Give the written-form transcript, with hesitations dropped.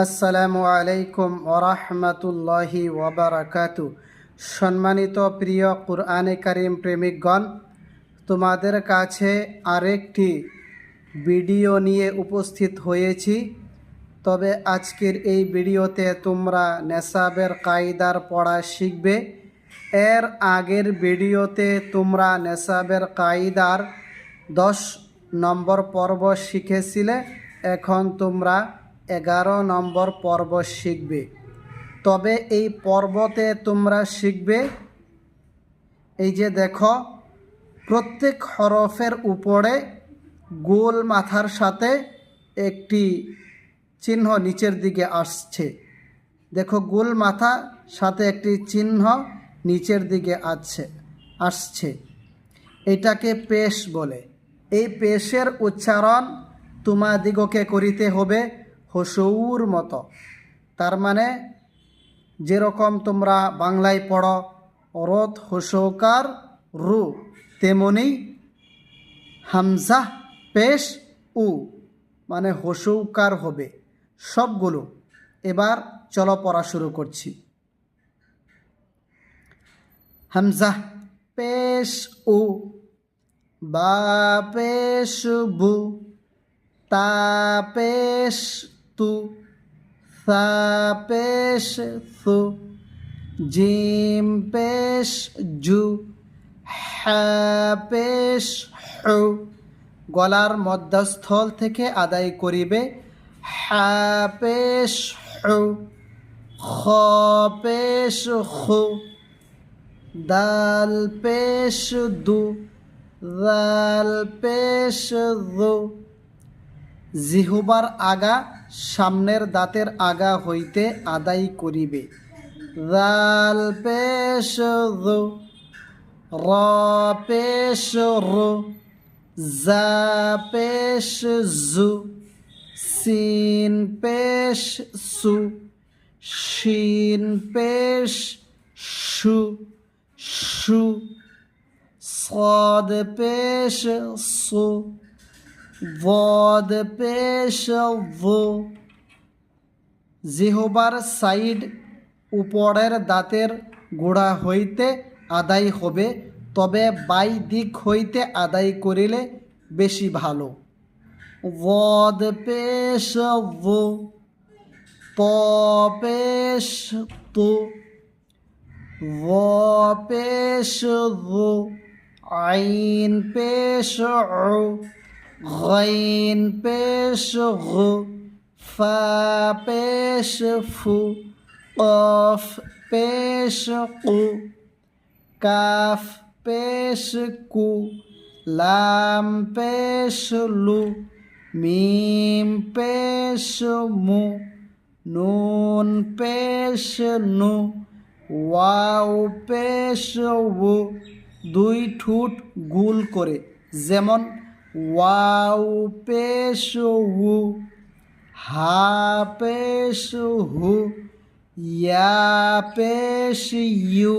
আসসালামু আলাইকুম ওরহমতুল্লাহি ওয়াবারাকাতু। সম্মানিত প্রিয় কুরআনে কারীম প্রেমিকগণ, তোমাদের কাছে আরেকটি ভিডিও নিয়ে উপস্থিত হয়েছি। তবে আজকের এই ভিডিওতে তোমরা নেসাবের কায়দার পড়া শিখবে। এর আগের ভিডিওতে তোমরা নেসাবের কায়দার 10 নম্বর পর্ব শিখেছিলে। এখন তোমরা 11 নম্বর পর্ব শিখবে। তবে এই পর্বতে তোমরা শিখবে, এই যে দেখো, প্রত্যেক হরফের উপরে গোল মাথার সাথে একটি চিহ্ন নিচের দিকে আসছে। দেখো, গোল মাথা সাথে একটি চিহ্ন নিচের দিকে আসছে। এটাকে পেশ বলে। এই পেশের উচ্চারণ তোমাদিগকে করিতে হবে হসৌর মতো। তার মানে যেরকম তোমরা বাংলায় পড়ো রত হসৌকার রু, তেমনি হামজা পেশ উ মানে হসৌকার হবে সবগুলো। এবার চলো পড়া শুরু করছি। হামজা পেশ উ, বা পেশ বু, তা পেশ তু, সা পেশ সু, জিম পেশ জু, হা পেশ হু। গলার মধ্যস্থল থেকে আদায় করিবে। হা পেশ হু, খ পেশ খু, দাল পেশ দু, দাল পেশ দু। জিহ্বার আগা সামনের দাঁতের আগা হইতে আদায় করিবে। দাল পেশ দু, র পেশ রু, জা পেশ জু, সিন পেশ সু, শিন পেশ শু, শু, صاد পেশ সু, বদ পেশ ভু। জিহ্বার সাইড উপরের দাঁতের গোড়া হইতে আদায় হবে, তবে বাই দিক হইতে আদায় করিলে বেশি ভালো। বদ পেশ ভু, ত পেশ তু, ভ পেশ ভু, আইন পেশ উ, গাইন পেশ গু, ফা পেশ ফু, কফ পেশ কু, কাফ পেশ কু, লাম পেশ লু, মিম পেশ মু, নুন পেশ নু, ওয়াও পেশ উ। দুই ঠোঁট গুল করে, যেমন ওয়াও পেশ উ, হা পেশ হু, ইয়া পেশ ইউ,